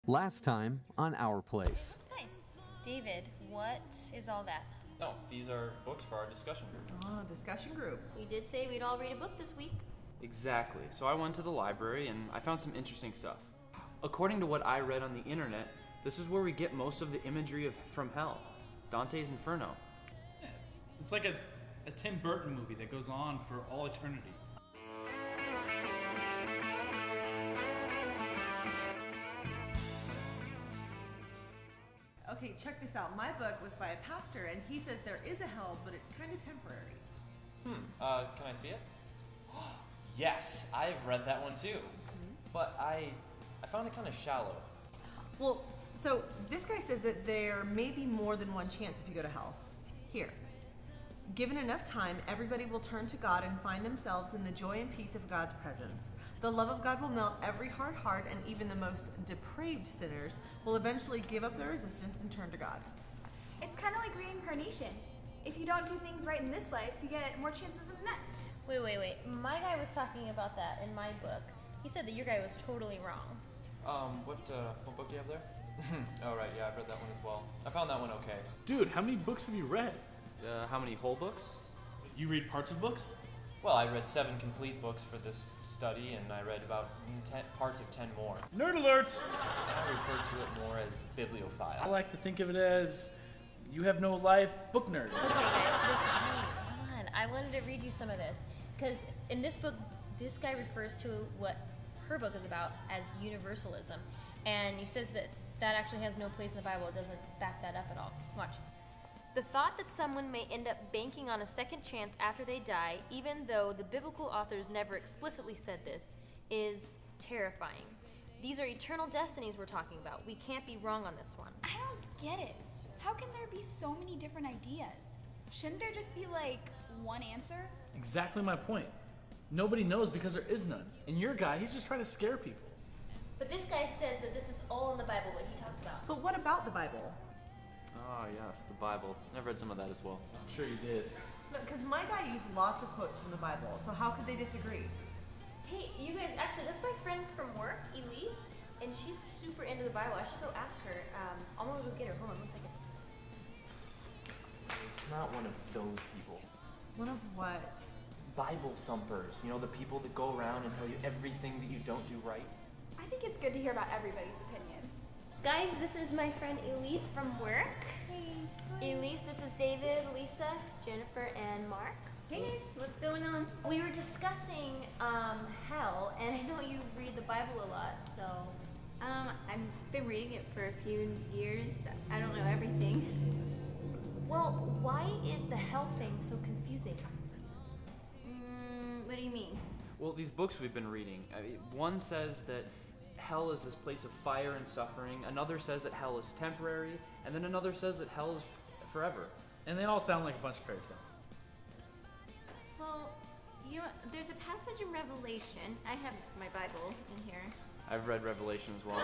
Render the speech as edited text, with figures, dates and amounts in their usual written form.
Last time on Our Place. Nice. David, what is all that? No, these are books for our discussion group. Oh, discussion group. We did say we'd all read a book this week. Exactly. So I went to the library and I found some interesting stuff. According to what I read on the internet, this is where we get most of the imagery from hell. Dante's Inferno. Yeah, it's like a Tim Burton movie that goes on for all eternity. Okay, check this out. My book was by a pastor, and he says there is a hell, but it's kind of temporary. Can I see it? Yes, I've read that one too. But I found it kind of shallow. Well, so this guy says that there may be more than one chance if you go to hell. Here. Given enough time, everybody will turn to God and find themselves in the joy and peace of God's presence. The love of God will melt every hard heart, and even the most depraved sinners will eventually give up their resistance and turn to God. It's kind of like reincarnation. If you don't do things right in this life, you get more chances in the next. Wait. My guy was talking about that in my book. He said that your guy was totally wrong. What book do you have there? Oh, right, yeah, I've read that one as well. I found that one okay. Dude, how many books have you read? How many whole books? You read parts of books? Well, I read 7 complete books for this study, and I read about 10 parts of 10 more. Nerd alert! And I refer to it more as bibliophile. I like to think of it as you have no life book nerd. Okay, guys, listen, hold on. I wanted to read you some of this. Because in this book, this guy refers to what her book is about as universalism. And he says that that actually has no place in the Bible. It doesn't back that up at all. Watch. The thought that someone may end up banking on a second chance after they die, even though the biblical authors never explicitly said this, is terrifying. These are eternal destinies we're talking about. We can't be wrong on this one. I don't get it. How can there be so many different ideas? Shouldn't there just be like one answer? Exactly my point. Nobody knows because there is none. And your guy, he's just trying to scare people. But this guy says that this is all in the Bible, what he talks about. But what about the Bible? Oh, yes, the Bible. I've read some of that as well. I'm sure you did. Because my guy used lots of quotes from the Bible, so how could they disagree? Hey, you guys, actually, that's my friend from work, Elise, and she's super into the Bible. I should go ask her. I'm gonna go get her. Hold on 1 second. It's not one of those people. One of what? Bible thumpers. You know, the people that go around and tell you everything that you don't do right. I think it's good to hear about everybody's opinion. Guys, this is my friend Elise from work. Hey. Elise, this is David, Lisa, Jennifer, and Mark. Hey guys, what's going on? We were discussing hell, and I know you read the Bible a lot, so... I've been reading it for a few years. I don't know everything. Well, why is the hell thing so confusing? What do you mean? Well, these books we've been reading, one says that hell is this place of fire and suffering, another says that hell is temporary, and then another says that hell is forever. And they all sound like a bunch of fairy tales. Well, there's a passage in Revelation. I have my Bible in here. I've read Revelation as well.